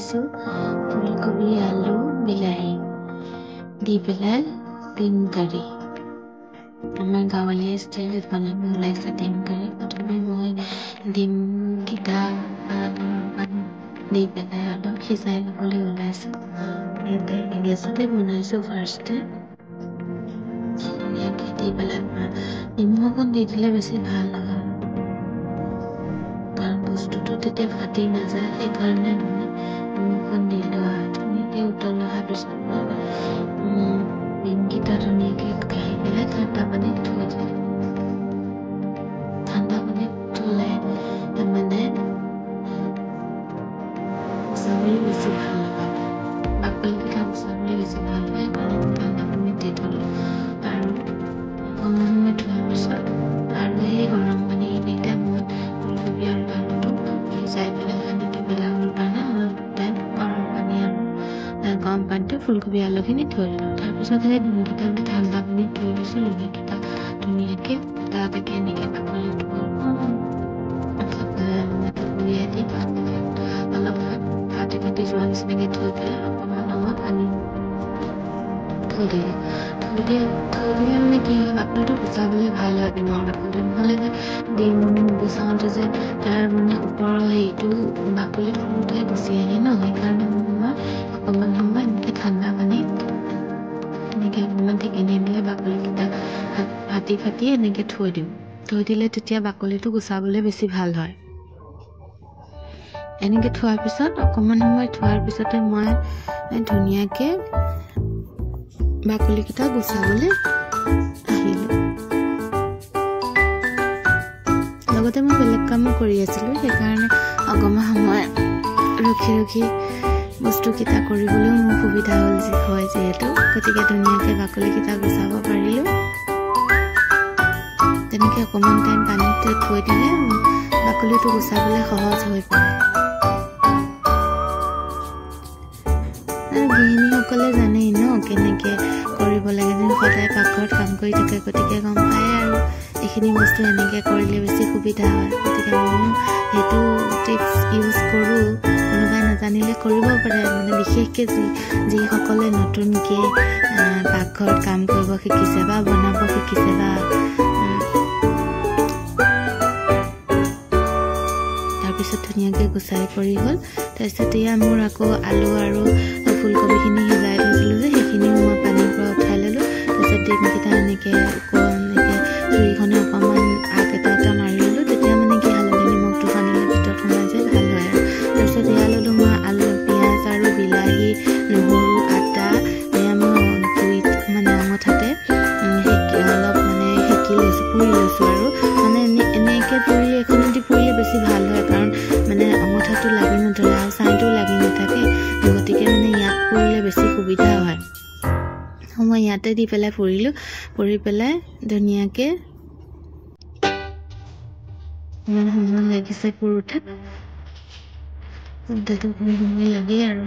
বনাইছোঁ ফুলকবি আলু বিলাহী দি পেলাই ডিম কাৰী। আমাৰ গাঁৱলীয়া ষ্টাইলত বনাব ওলাইছে ডিম কাৰী। প্ৰথমে মই ডিমকেইটা দি পেলাই অলপ সিজাই ল'বলৈ ওলাইছোঁ। গেছতে বনাইছোঁ ফাৰ্ষ্টে ধুনীয়াকৈ দি পেলাই নিমখ অকণ দি দিলে বেছি ভাল হয়, কাৰণ বস্তুটো তেতিয়া ফাটি নাযায়। সেইকাৰণে মানে নিমখ অকণ দি লোৱা হয়। ধুনীয়াকৈ উতল অহাৰ পিছত ডিমকেইটা ধুনীয়াকৈ কাঢ়ি পেলাই ঠাণ্ডা পানীত থৈ দিলোঁ। ঠাণ্ডা পানীত থ'লে মানে গুচাবলৈ বেছি ভাল হয়, বাকলিকেইটা গুচাবলৈ বেছি ভাল হয়। সেইকাৰণে ঠাণ্ডা পানীত দি থ'লোঁ আৰু অকণমান সময় থোৱাৰ পিছত আৰু সেই গৰম পানীখিনিতে মই ফুলকবি আৰু আলুটো সিজাই পেলাই পানীটো পেলাবৰ কাৰণে অলপ টাইম গৰম পানী আৰু গৰম পানীটো ফুলকবি আলুখিনি থৈ দিলোঁ। তাৰপিছত সেই ডিমকেইটা ঠাণ্ডা পানীত থৈ দিছোঁ। ডিমকেইটা ধুনীয়াকৈ তালৈকে এনেকৈ বাকলিটো উলিয়াই দি অলপ ফাটি যোৱা নিচিনাকৈ থৈ পেলাই অকণমান সময় পানী থৈ দিলোঁ। থৈ দিলে মানে কি হয়, বাকলিটো গুচাবলৈ ভাল হয় ডিমৰ বাকলিটো। নহ'লে যে ডিম গুচাওঁতে যে তাৰ মানে ওপৰৰ হেৰিটো বাকলিটো গুচি আহে ন। সেইকাৰণে মই অকণমান সময় এনেকৈ ঠাণ্ডা পানীত এনেকৈ অকণমান ঢাকনি দিলে বাকলিকেইটা ফাটি এনেকৈ থৈ দিওঁ। থৈ দিলে তেতিয়া বাকলিটো গুচাবলৈ বেছি ভাল হয়। এনেকৈ থোৱাৰ পিছত অকণমান সময় থোৱাৰ পিছতে মই ধুনীয়াকৈ বাকলিকেইটা গুচাবলৈ আহিলোঁ। লগতে মই বেলেগ কামো কৰি আছিলোঁ, সেইকাৰণে অকণমান সময় ৰখি বস্তুকেইটা কৰিবলৈও মোৰ সুবিধা হয় যিহেতু, গতিকে ধুনীয়াকৈ বাকলিকেইটা গুচাব পাৰিলোঁ। তেনেকৈ অকণমান টাইম পানীত থৈ দিলে বাকলিটো গুচাবলৈ সহজ হৈ পৰে। আৰু গৃহিণীসকলে জানেই ন কেনেকৈ কৰিব লাগে, যেন সদায় পাকঘৰত কাম কৰি থাকে, গতিকে গম পায় আৰু এইখিনি বস্তু এনেকৈ কৰিলে বেছি সুবিধা হয়। গতিকে ময়ো সেইটো টিপছ ইউজ কৰোঁ। কোনোবাই নাজানিলে কৰিব পাৰে, মানে বিশেষকৈ যিসকলে নতুনকৈ পাকঘৰত কাম কৰিব শিকিছে বা বনাব শিকিছে বা তাৰপিছত ধুনীয়াকৈ গুচাই কৰি হ'ল। তাৰপিছত এয়া মোৰ আকৌ আলু আৰু ফুলকবিখিনি সিজাই থৈছিলোঁ যে সেইখিনিও মই পানীৰ পৰা উঠাই ল'লোঁ। তাৰপিছত ডিমকেইটা এনেকৈ চুৰিখনে অকণমান আগ এটা মাৰি ল'লোঁ। তেতিয়া মানে কি হালধি নিমখটো সানিলে ভিতৰত সোমাই যায়, ভাল হয় আৰু। তাৰপিছত এয়া ল'লোঁ মই আলু, পিঁয়াজ আৰু বিলাহী, নহৰু, আদা। এয়া মই অঙঠাতে অলপ সেকি লৈছোঁ, পুৰি লৈছোঁ আৰু মানে এনেকৈ পুৰিলে এখনেদি পুৰিলে বেছি ভাল হয়, কাৰণ মানে অঙঠাটো লাগি নধৰে আৰু ছাইটো লাগি নাথাকে। গতিকে মানে ইয়াত পুৰিলে বেছি সুবিধা হয়। মই ইয়াতে দি পেলাই পুৰিলোঁ। পুৰি পেলাই ধুনীয়াকৈ ইমান সময় লাগিছে পুৰোতে, সময় লাগে আৰু।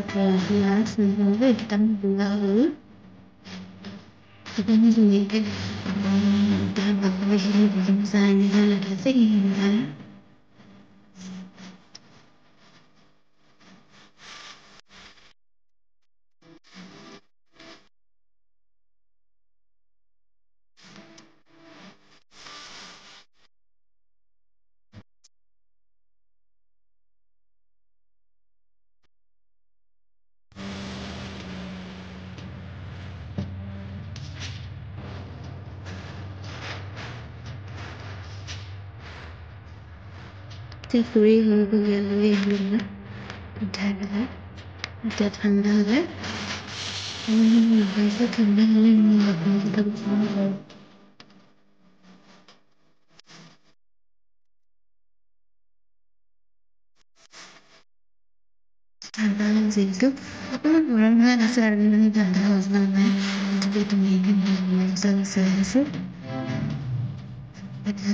পিঁয়াজ নহৰু একদম বুঢ়া হ'ল। সেইকাৰণে ধুনীয়াকৈ তাৰ বাকলিখিনি চাই লাগে যে পুৰি হৈ গ'লে লৈ আহিলোঁ, উঠাই পেলাই এতিয়া ঠাণ্ডা হ'লে ঠাণ্ডা হ'লে ঠাণ্ডা যিটো অকণমান গৰম হৈ আছে আৰু ঠাণ্ডা হোৱা নাই ধুনীয়াকৈ মচলা চাই আছো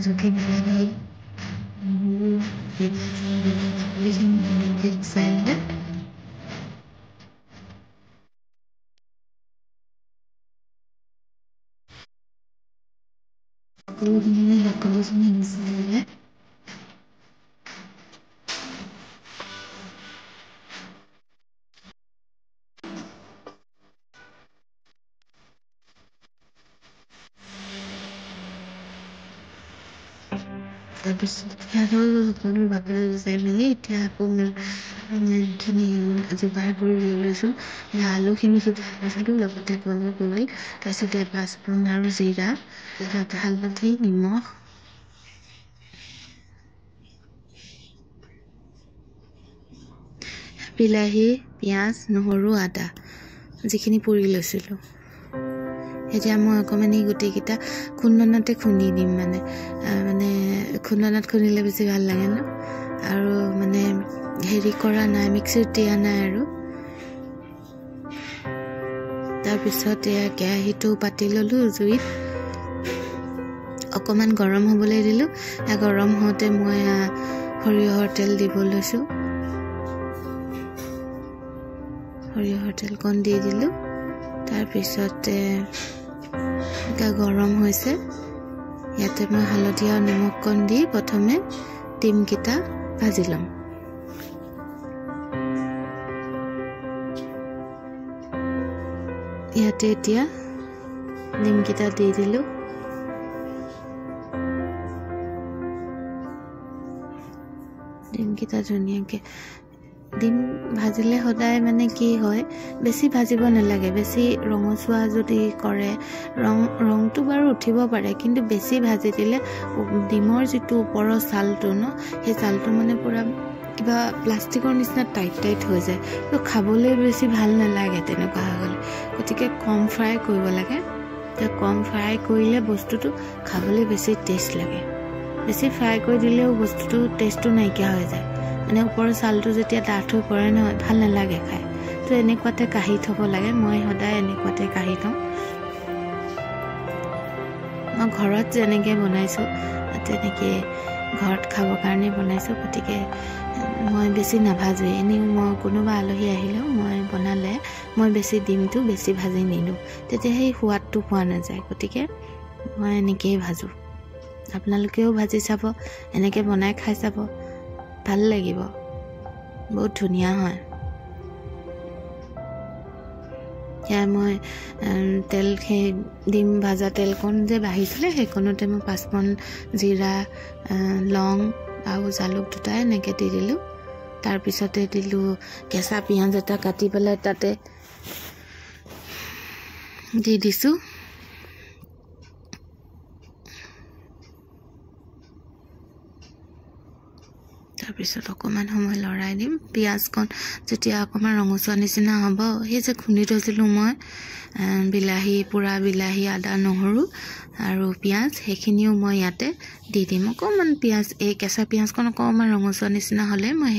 জুখি মিলাই সকলোখিনি মিলাই তাৰপিছত সকলো বাকলি চাই মেলি এতিয়া আকৌ খিনি যোগাৰ কৰি লৈছোঁ আলুখিনি সিজাইছিলোঁ লগতে বইল কৰি তাৰপিছতে পাঁচফোৰণ আৰু জিৰা হালধি নিমখ বিলাহী পিঁয়াজ নহৰু আদা যিখিনি পুৰি লৈছিলোঁ এতিয়া মই অকণমান এই গোটেইকেইটা খুন্দনাতে খুন্দি দিম মানে খুন্দনাত খুন্দিলে বেছি ভাল লাগে ন আৰু মানে হেৰি কৰা নাই মিক্সিত দিয়া নাই আৰু তাৰপিছত এয়া কেৰাহীটো পাতি ল'লোঁ জুইত অকণমান গৰম হ'বলৈ দিলোঁ গৰম হওঁতে মই সৰিয়হৰ তেল দিব লৈছোঁ সৰিয়হৰ তেলকণ দি দিলোঁ তাৰপিছতে গৰম হৈছে ইয়াতে মই হালধি আৰু নিমখকণ দি প্ৰথমে ডিমকেইটা ভাজি ল'ম ইয়াতে এতিয়া ডিমকেইটা দি দিলোঁ ডিমকেইটা ধুনীয়াকৈ ডিম ভাজিলে সদায় মানে কি হয় বেছি ভাজিব নালাগে বেছি ৰঙচুৱা যদি কৰে ৰংটো বাৰু উঠিব পাৰে কিন্তু বেছি ভাজি দিলে ডিমৰ যিটো ওপৰৰ ছালটো ন সেই ছালটো মানে পুৰা কিবা প্লাষ্টিকৰ নিচিনা টাইট হৈ যায় তো খাবলৈ বেছি ভাল নালাগে তেনেকুৱা হৈ গ'লে গতিকে কম ফ্ৰাই কৰিব লাগে কম ফ্ৰাই কৰিলে বস্তুটো খাবলৈ বেছি টেষ্ট লাগে বেছি ফ্ৰাই কৰি দিলেও বস্তুটো টেষ্টটো নাইকিয়া হৈ যায় মানে ওপৰৰ ছালটো যেতিয়া ডাঠ হৈ পৰে নহয় ভাল নালাগে খাই তো এনেকুৱাতে কাঢ়ি থ'ব লাগে মই সদায় এনেকুৱাতে কাঢ়ি থওঁ মই ঘৰত যেনেকৈ বনাইছোঁ তেনেকৈ ঘৰত খাবৰ কাৰণে বনাইছোঁ গতিকে মই বেছি নাভাজোঁ এনেও মই কোনোবা আলহী আহিলেও মই বনালে মই বেছি ডিমটো বেছি ভাজি নিদিওঁ তেতিয়া সেই সোৱাদটো পোৱা নাযায় গতিকে মই এনেকৈয়ে ভাজোঁ আপোনালোকেও ভাজি চাব এনেকৈ বনাই খাই চাব ভাল লাগিব বহুত ধুনীয়া হয় ইয়াৰ মই তেল সেই ডিম ভাজা তেলকণ যে বাঢ়িছিলে সেইকণতে মই পাঁচফোৰণ জিৰা লং আৰু জালুক দুটা এনেকৈ দি দিলোঁ তাৰপিছতে দিলোঁ কেঁচা পিঁয়াজ এটা কাটি পেলাই তাতে দি দিছোঁ তাৰপিছত অকণমান সময় লৰাই দিম পিঁয়াজকণ যেতিয়া অকণমান ৰঙচুৱা নিচিনা হ'ব সেই যে খুন্দি থৈছিলোঁ মই বিলাহী পোৰা বিলাহী আদা নহৰু আৰু পিঁয়াজ সেইখিনিও মই ইয়াতে দি দিম অকণমান পিঁয়াজ এই কেঁচা পিঁয়াজকণ অকণমান ৰঙচুৱা নিচিনা হ'লে মই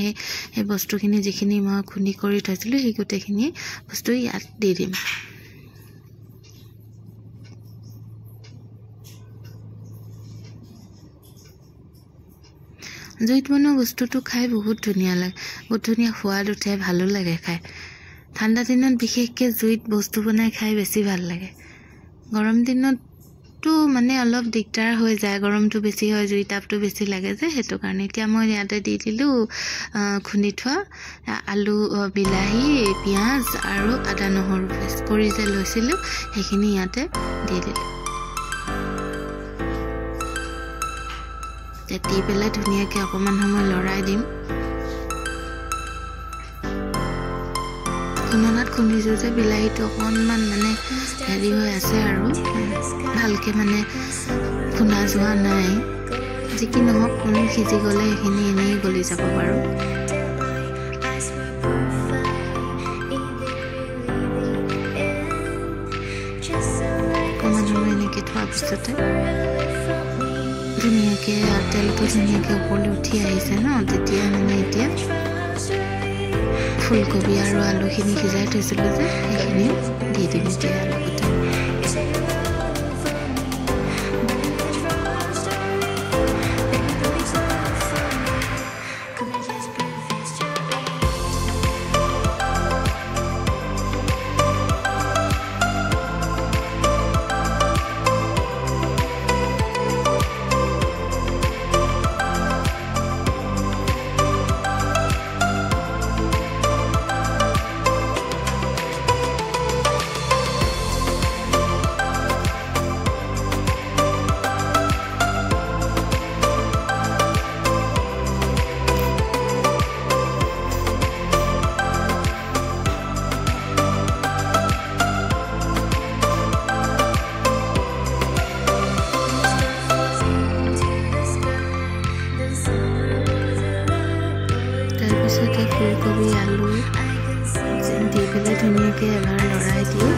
সেই বস্তুখিনি যিখিনি মই খুন্দি কৰি থৈছিলোঁ সেই গোটেইখিনি বস্তু ইয়াত দি দিম জুইত বনোৱা বস্তুটো খাই বহুত ধুনীয়া লাগে বহুত ধুনীয়া সোৱাদ উঠে ভালো লাগে খাই ঠাণ্ডা দিনত বিশেষকৈ জুইত বস্তু বনাই খাই বেছি ভাল লাগে গৰম দিনততো মানে অলপ দিগদাৰ হৈ যায় গৰমটো বেছি হয় জুই তাপটো বেছি লাগে যে সেইটো কাৰণে এতিয়া মই ইয়াতে দি দিলোঁ খুন্দি থোৱা আলু বিলাহী পিঁয়াজ আৰু আদা নহৰু পেষ্ট কৰি যে লৈছিলোঁ সেইখিনি ইয়াতে দি দিলোঁ দি পেলাই ধুনীয়াকৈ অকণমান সময় লৰাই দিম খুন্দনাত খুন্দিছোঁ যে বিলাহীটো অকণমান মানে হেৰি হৈ আছে আৰু ভালকৈ মানে খুন্দা যোৱা নাই যি কি নহওক কণী সিজি গ'লে সেইখিনি এনেই গলি যাব বাৰু অকণমান সময় এনেকৈ থোৱাৰ পিছতে ধুনীয়াকৈ তেলটো ধুনীয়াকৈ ওপৰলৈ উঠি আহিছে ন তেতিয়া মানে এতিয়া ফুলকবি আৰু আলুখিনি সিজাই থৈছিলোঁ যে সেইখিনি দি দিম এতিয়া লগতে তাৰপিছতে ফুলকবি আলু দি পেলাই ধুনীয়াকৈ এবাৰ লৰাই দিওঁ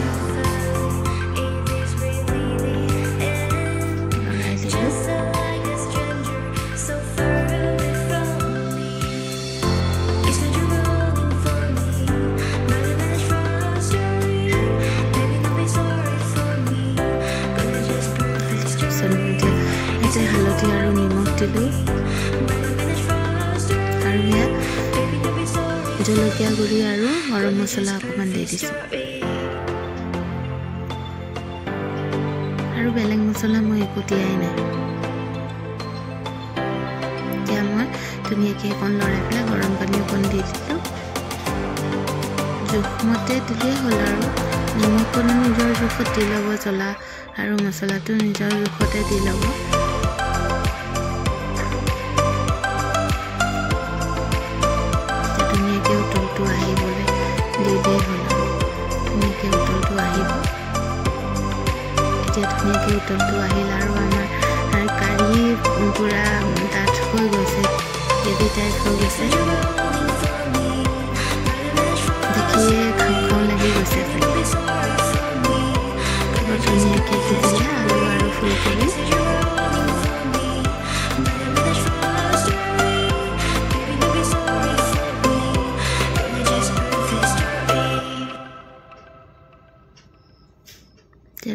হালধি আৰু নিমখ দিলোঁ আৰু ইয়াত জলকীয়া গুড়ি আৰু গৰম মছলা অকণমান দি দিছোঁ আৰু বেলেগ মছলা মই একো দিয়াই নাই এতিয়া মই ধুনীয়াকৈ অকণ লৰাই পেলাই গৰম পানী অকণ দি দিলোঁ জোখমতে দিলেই হ'ল আৰু নিমখটো নিজৰ জোখত দি ল'ব জ্বলা আৰু মছলাটো নিজৰ জোখতে দি ল'ব ধুনীয়াকৈ উতলটো আহিল আৰু আমাৰ কাঢ়ি পূৰা ডাঠ হৈ গৈছে গ্ৰেভি টাইপ হৈ গৈছে দেখিয়ে খাওঁ খাওঁ লাগি গৈছে ধুনীয়াকৈ সিজিলে আলু আৰু ফুলকবি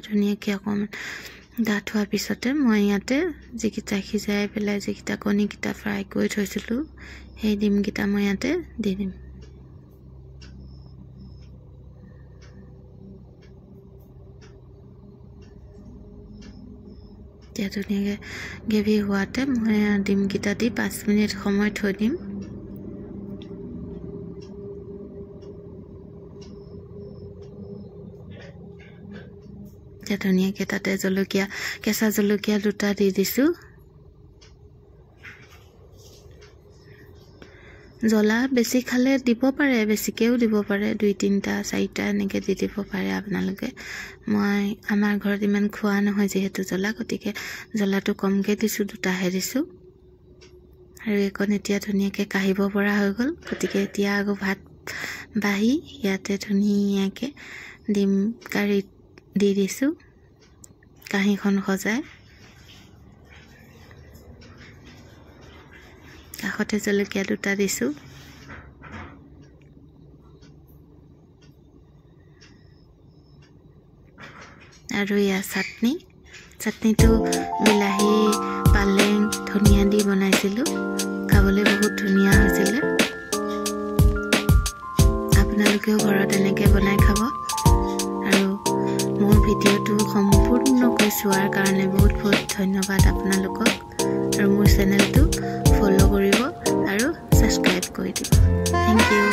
ধুনীয়াকৈ অকণমান ডাঠ হোৱাৰ পিছতে মই ইয়াতে যিকেইটা সিজাই পেলাই যিকেইটা কণীকেইটা ফ্ৰাই কৰি থৈছিলোঁ সেই ডিমকেইটা মই ইয়াতে দি দিম এতিয়া ধুনীয়াকৈ গ্ৰেভি হোৱাতে মই ডিমকেইটা দি 5 মিনিট সময় থৈ দিম ধুনীয়াকৈ তাতে জলকীয়া কেঁচা জলকীয়া 2টা দি দিছোঁ জ্বলা বেছি খালে দিব পাৰে বেছিকৈও দিব পাৰে 2-3টা 4টা এনেকৈ দি দিব পাৰে আপোনালোকে মই আমাৰ ঘৰত ইমান খোৱা নহয় যিহেতু জ্বলা গতিকে জ্বলাটো কমকৈ দিছোঁ 2টাহে দিছোঁ আৰু এইকণ এতিয়া ধুনীয়াকৈ কাঢ়িব পৰা হৈ গ'ল গতিকে এতিয়া আকৌ ভাত বাঢ়ি ইয়াতে ধুনীয়াকৈ ডিম কাঢ়ি দি দিছোঁ কাঁহীখন সজাই কাষতে জলকীয়া 2টা দিছোঁ আৰু ইয়াৰ চাটনিটো বিলাহী পালেং ধনিয়া দি বনাইছিলোঁ খাবলৈ বহুত ধুনীয়া হৈছিলে আপোনালোকেও ঘৰত এনেকৈ বনাই খাব আৰু মোৰ ভিডিঅ'টো সম্পূৰ্ণকৈ চোৱাৰ কাৰণে বহুত বহুত ধন্যবাদ আপোনালোকক আৰু মোৰ চেনেলটো ফ'ল' কৰিব আৰু ছাবস্ক্ৰাইব কৰি দিব থেংক ইউ